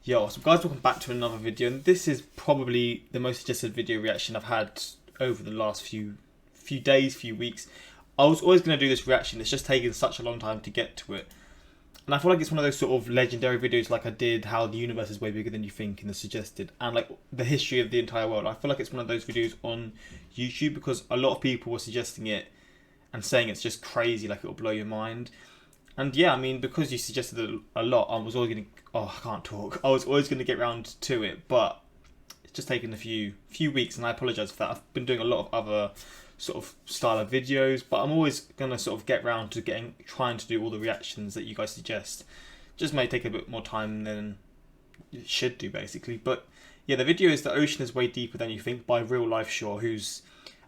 Yo, so guys, welcome back to another video, and this is probably the most suggested video reaction I've had over the last few days, few weeks. I was always going to do this reaction, it's just taken such a long time to get to it. And I feel like it's one of those sort of legendary videos like I did How the Universe is Way Bigger Than You Think in the suggested, and like the history of the entire world. I feel like it's one of those videos on YouTube because a lot of people were suggesting it and saying it's just crazy, like it'll blow your mind. And yeah, I mean, because you suggested it a lot, I was always going to... Oh, I can't talk. I was always going to get round to it, but it's just taken a few weeks, and I apologise for that. I've been doing a lot of other sort of style of videos, but I'm always going to sort of get round to trying to do all the reactions that you guys suggest. Just may take a bit more time than it should do, basically. But yeah, the video is The Ocean is Way Deeper Than You Think by Real Life Shore, who's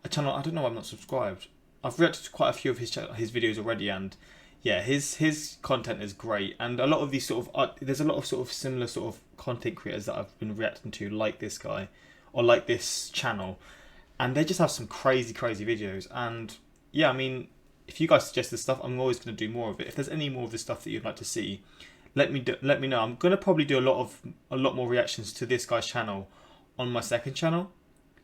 a channel... I don't know why I'm not subscribed. I've reacted to quite a few of his videos already, and yeah, his content is great, and a lot of these sort of there's a lot of sort of similar sort of content creators that I've been reacting to, like this guy or like this channel, and they just have some crazy videos. And yeah, I mean, if you guys suggest this stuff, I'm always going to do more of it. If there's any more of this stuff that you'd like to see, let me know. I'm going to probably do a lot more reactions to this guy's channel on my second channel,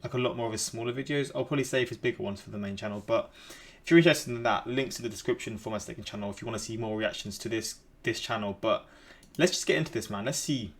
like a lot more of his smaller videos. I'll probably save his bigger ones for the main channel, but if you're interested in that, links in the description for my second channel if you want to see more reactions to this channel. But let's just get into this, man. Let's see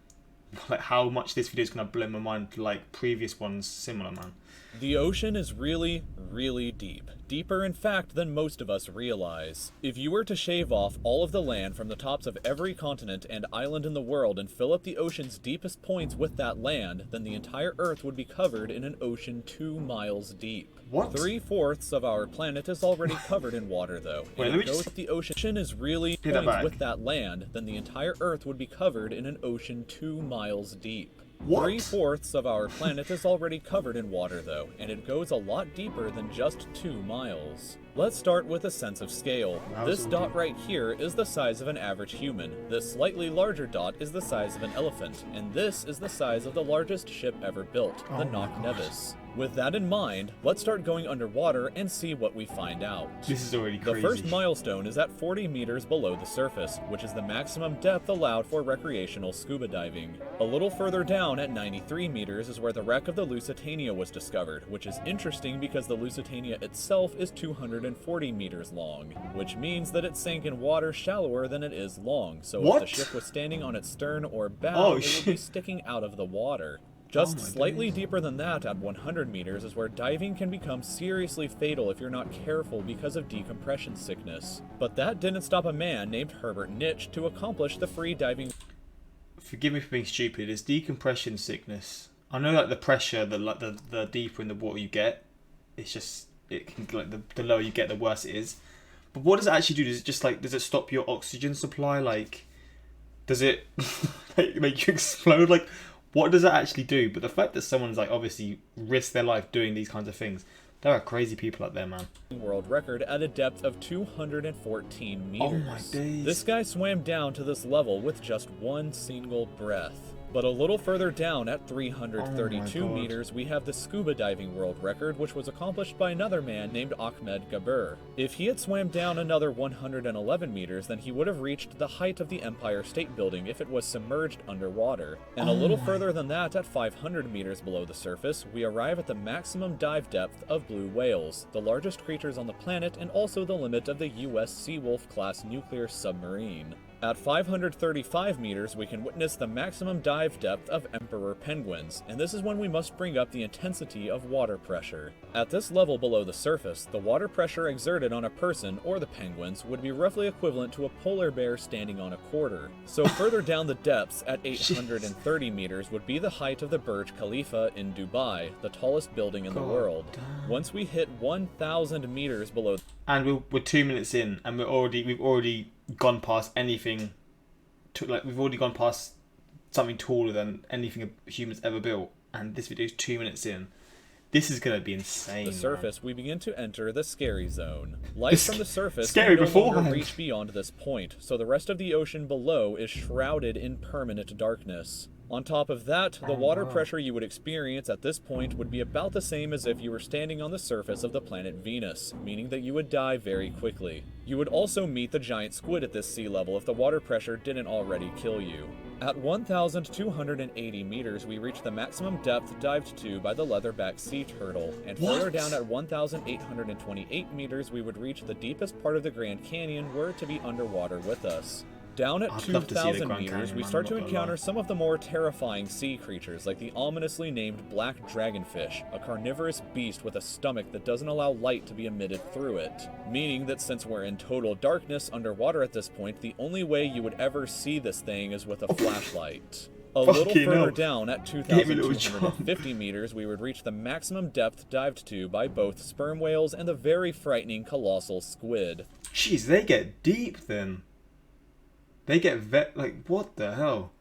like how much this video is going to blow my mind like previous ones similar, man. The ocean is really, really deep. Deeper, in fact, than most of us realize. If you were to shave off all of the land from the tops of every continent and island in the world and fill up the ocean's deepest points with that land, then the entire Earth would be covered in an ocean 2 miles deep. What? 3/4 of our planet is already covered in water, though. Wait, and let me if just... the ocean is really points with that land, then the entire Earth would be covered in an ocean 2 miles deep. What? 3/4 of our planet is already covered in water, though, and it goes a lot deeper than just 2 miles. Let's start with a sense of scale. This dot right here is the size of an average human. This slightly larger dot is the size of an elephant, and this is the size of the largest ship ever built, the Knock Nevis. With that in mind, let's start going underwater and see what we find out. This is already crazy. The first milestone is at 40 meters below the surface, which is the maximum depth allowed for recreational scuba diving. A little further down at 93 meters is where the wreck of the Lusitania was discovered, which is interesting because the Lusitania itself is 240 meters long, which means that it sank in water shallower than it is long, so if the ship was standing on its stern or bow, it would be sticking out of the water. Just slightly deeper than that, at 100 meters, is where diving can become seriously fatal if you're not careful because of decompression sickness. But that didn't stop a man named Herbert Nitsch to accomplish the free diving. Forgive me for being stupid. It's decompression sickness. I know that the pressure, the deeper in the water you get, it's just it can like the lower you get, the worse it is. But what does it actually do? Does it just like does it stop your oxygen supply? Like, does it like, make you explode? Like, what does it actually do? But the fact that someone's like obviously risked their life doing these kinds of things, there are crazy people out there, man. World record at a depth of 214 meters. Oh my days. This guy swam down to this level with just one single breath. But a little further down at 332 meters, we have the scuba diving world record, which was accomplished by another man named Ahmed Gabir. If he had swam down another 111 meters, then he would have reached the height of the Empire State Building if it was submerged underwater. And a little further than that, at 500 meters below the surface, we arrive at the maximum dive depth of blue whales, the largest creatures on the planet and also the limit of the US Seawolf class nuclear submarine. At 535 meters, we can witness the maximum dive depth of emperor penguins, and this is when we must bring up the intensity of water pressure. At this level below the surface, the water pressure exerted on a person, or the penguins, would be roughly equivalent to a polar bear standing on a quarter. So further down the depths, at 830 meters, would be the height of the Burj Khalifa in Dubai, the tallest building in the world. Once we hit 1,000 meters below... And we're 2 minutes in, and we've already gone past anything. We've already gone past something taller than anything a human's ever built, and this video is 2 minutes in. This is gonna be insane. The surface, we begin to enter the scary zone. Light from the surface scary can no longer beforehand. reach beyond this point, so the rest of the ocean below is shrouded in permanent darkness. On top of that, the water pressure you would experience at this point would be about the same as if you were standing on the surface of the planet Venus, meaning that you would die very quickly. You would also meet the giant squid at this sea level if the water pressure didn't already kill you. At 1,280 meters, we reach the maximum depth dived to by the leatherback sea turtle, and further down at 1,828 meters, we would reach the deepest part of the Grand Canyon were it to be underwater with us. Down at 2,000 meters, we start to encounter some of the more terrifying sea creatures, like the ominously named black dragonfish, a carnivorous beast with a stomach that doesn't allow light to be emitted through it. Meaning that since we're in total darkness underwater at this point, the only way you would ever see this thing is with a flashlight. A little further down, at 2,250 meters, we would reach the maximum depth dived to by both sperm whales and the very frightening colossal squid. Jeez, they get deep then. They get like, what the hell?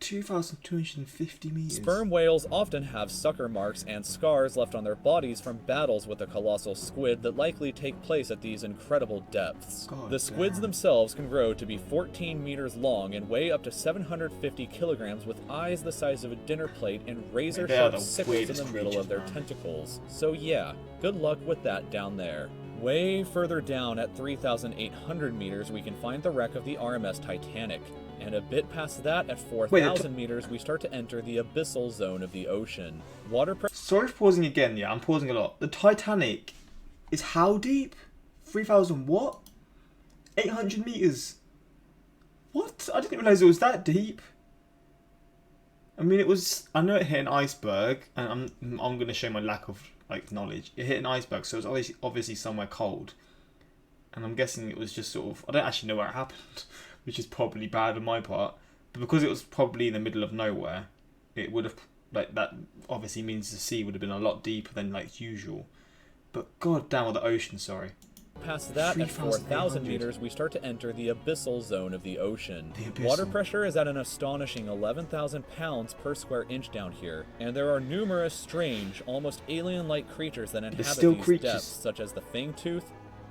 2,250 meters. Sperm whales often have sucker marks and scars left on their bodies from battles with the colossal squid that likely take place at these incredible depths. The squids themselves can grow to be 14 meters long and weigh up to 750 kilograms with eyes the size of a dinner plate and razor-sharp sickles in the middle of their tentacles. So yeah, good luck with that down there. Way further down at 3,800 meters, we can find the wreck of the RMS Titanic. And a bit past that, at 4,000 meters, we start to enter the abyssal zone of the ocean. Sorry for pausing again, yeah, I'm pausing a lot. The Titanic is how deep? 3,000 what? 800 meters. What? I didn't realize it was that deep. I mean, it was... I know it hit an iceberg, and I'm going to show my lack of knowledge. It hit an iceberg, so it was obviously somewhere cold. And I'm guessing it was just sort of... I don't actually know where it happened, which is probably bad on my part. But because it was probably in the middle of nowhere, it would have... that obviously means the sea would have been a lot deeper than usual. But god damn, the ocean, sorry. Past that, at 4,000 meters, we start to enter the abyssal zone of the ocean. Water pressure is at an astonishing 11,000 pounds per square inch down here, and there are numerous strange, almost alien-like creatures that inhabit these depths, such as the fangtooth,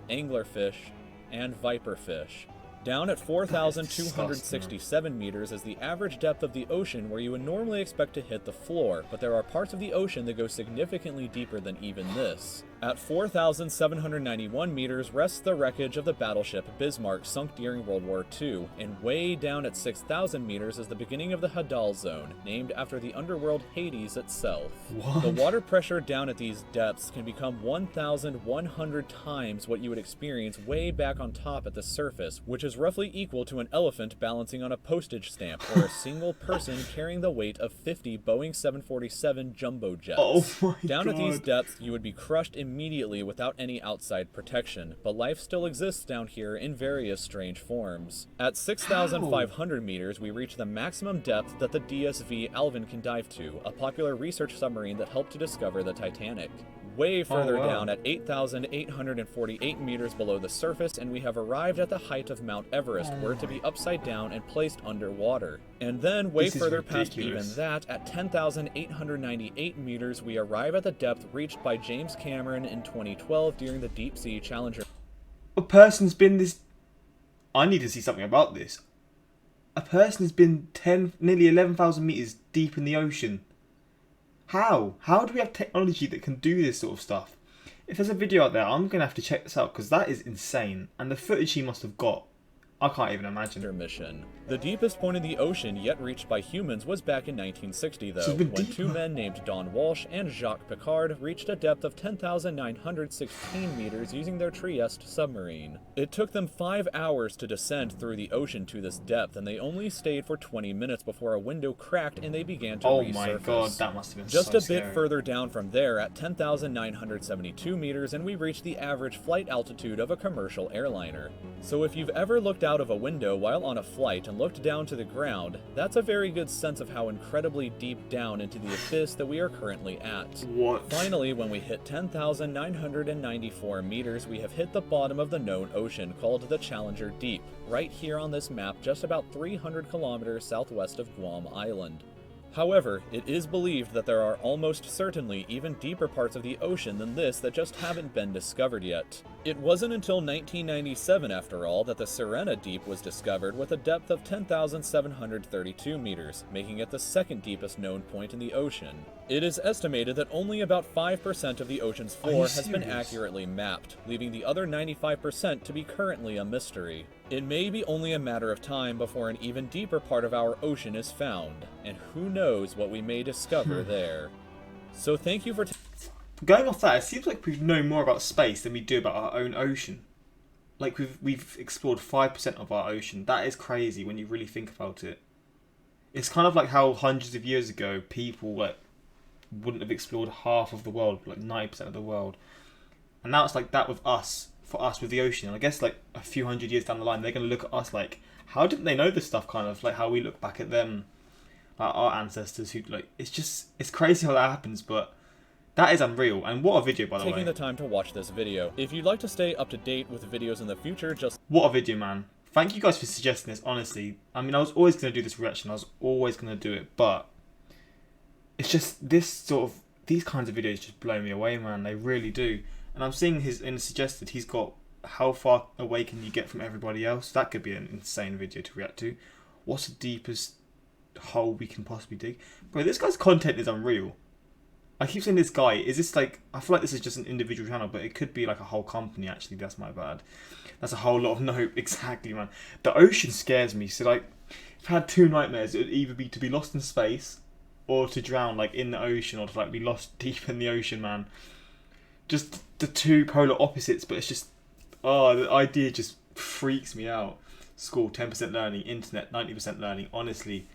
anglerfish, and viperfish. Down at 4,267 meters is the average depth of the ocean where you would normally expect to hit the floor, but there are parts of the ocean that go significantly deeper than even this. At 4,791 meters rests the wreckage of the battleship Bismarck sunk during World War II, and way down at 6,000 meters is the beginning of the Hadal zone, named after the underworld Hades itself. What? The water pressure down at these depths can become 1,100 times what you would experience way back on top at the surface, which is roughly equal to an elephant balancing on a postage stamp, or a single person carrying the weight of 50 Boeing 747 jumbo jets. Oh my Down God. at these depths, you would be crushed immediately without any outside protection, but life still exists down here in various strange forms. At 6,500 meters, we reach the maximum depth that the DSV Alvin can dive to, a popular research submarine that helped to discover the Titanic. Way further down at 8,848 meters below the surface, and we have arrived at the height of Mount Everest, where to be upside down and placed underwater. And then way further past even that, at 10,898 meters, we arrive at the depth reached by James Cameron in 2012 during the Deep Sea Challenger. A person's been this... I need to see something about this. A person has been nearly 11,000 meters deep in the ocean. How? How do we have technology that can do this sort of stuff? If there's a video out there, I'm going to have to check this out because that is insane. And the footage he must have got, I can't even imagine. Mission. The deepest point in the ocean yet reached by humans was back in 1960, though, when two men named Don Walsh and Jacques Piccard reached a depth of 10,916 meters using their Trieste submarine. It took them 5 hours to descend through the ocean to this depth, and they only stayed for 20 minutes before a window cracked and they began to resurface. Oh my god, that must have been Just so a bit scary. further down from there at 10,972 meters, and we reached the average flight altitude of a commercial airliner. So if you've ever looked out of a window while on a flight and looked down to the ground, that's a very good sense of how incredibly deep down into the abyss that we are currently at. What? Finally, when we hit 10,994 meters, we have hit the bottom of the known ocean called the Challenger Deep, right here on this map just about 300 kilometers southwest of Guam Island. However, it is believed that there are almost certainly even deeper parts of the ocean than this that just haven't been discovered yet. It wasn't until 1997, after all, that the Sirena Deep was discovered with a depth of 10,732 meters, making it the second deepest known point in the ocean. It is estimated that only about 5% of the ocean's floor has been accurately mapped, leaving the other 95% to be currently a mystery. It may be only a matter of time before an even deeper part of our ocean is found, and who knows what we may discover there. So thank you for Going off that, it seems like we know more about space than we do about our own ocean. Like we've explored 5% of our ocean. That is crazy when you really think about it. It's kind of like how hundreds of years ago people like wouldn't have explored half of the world, like 90% of the world. And now it's like that with us, for us with the ocean. And I guess like a few hundred years down the line, they're going to look at us like, how didn't they know this stuff? Kind of like how we look back at them, like our ancestors who like, it's crazy how that happens, but that is unreal. And what a video, by the way. taking the time to watch this video. If you'd like to stay up to date with videos in the future, just... What a video, man. Thank you guys for suggesting this, honestly. I mean, I was always going to do this reaction. I was always going to do it, but it's just these kinds of videos just blow me away, man. They really do. And I'm seeing suggested he's got how far away can you get from everybody else. That could be an insane video to react to. What's the deepest hole we can possibly dig? Bro, this guy's content is unreal. I keep saying this guy, is this like, I feel like this is just an individual channel, but it could be like a whole company actually, that's my bad. That's a whole lot of no, exactly, man. The ocean scares me, so like, if I had two nightmares, it would either be to be lost in space, or to drown like in the ocean, or to like be lost deep in the ocean, man. Just the two polar opposites, but it's just, oh, the idea just freaks me out. School, 10% learning, internet, 90% learning, honestly,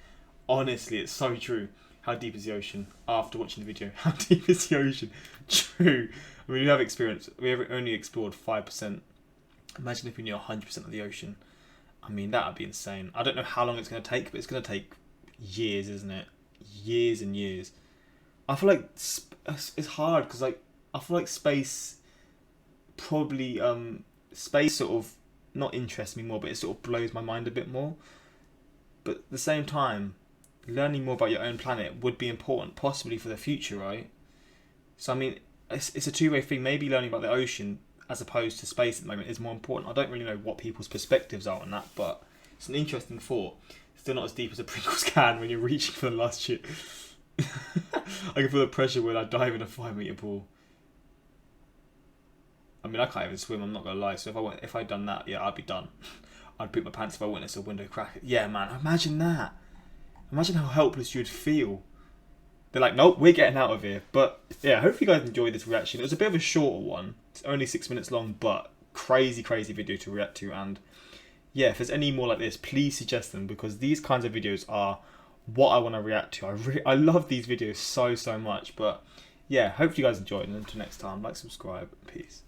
it's so true. How deep is the ocean? After watching the video, how deep is the ocean? True. I mean, we have experience. We have only explored 5%. Imagine if we knew 100% of the ocean. I mean, that would be insane. I don't know how long it's going to take, but it's going to take years, isn't it? Years and years. I feel like it's hard because, like, I feel like space probably space sort of not interests me more, but it sort of blows my mind a bit more. But at the same time, learning more about your own planet would be important, possibly for the future, right? So I mean, it's a two-way thing. Maybe learning about the ocean as opposed to space at the moment is more important. I don't really know what people's perspectives are on that, but it's an interesting thought. Still not as deep as a Pringles can when you're reaching for the last shit. I can feel the pressure when I dive in a 5-meter pool. I mean, I can't even swim, I'm not gonna lie. So if I'd done that, yeah, I'd be done. I'd poop my pants if I witnessed a window crack. Yeah, man, imagine that. Imagine how helpless you'd feel. They're like, nope, we're getting out of here. But yeah, hopefully you guys enjoyed this reaction. It was a bit of a shorter one. It's only 6 minutes long, but crazy video to react to. And yeah, if there's any more like this, please suggest them, because these kinds of videos are what I want to react to. I love these videos so much. But yeah, hopefully you guys enjoyed. And until next time, like, subscribe, peace.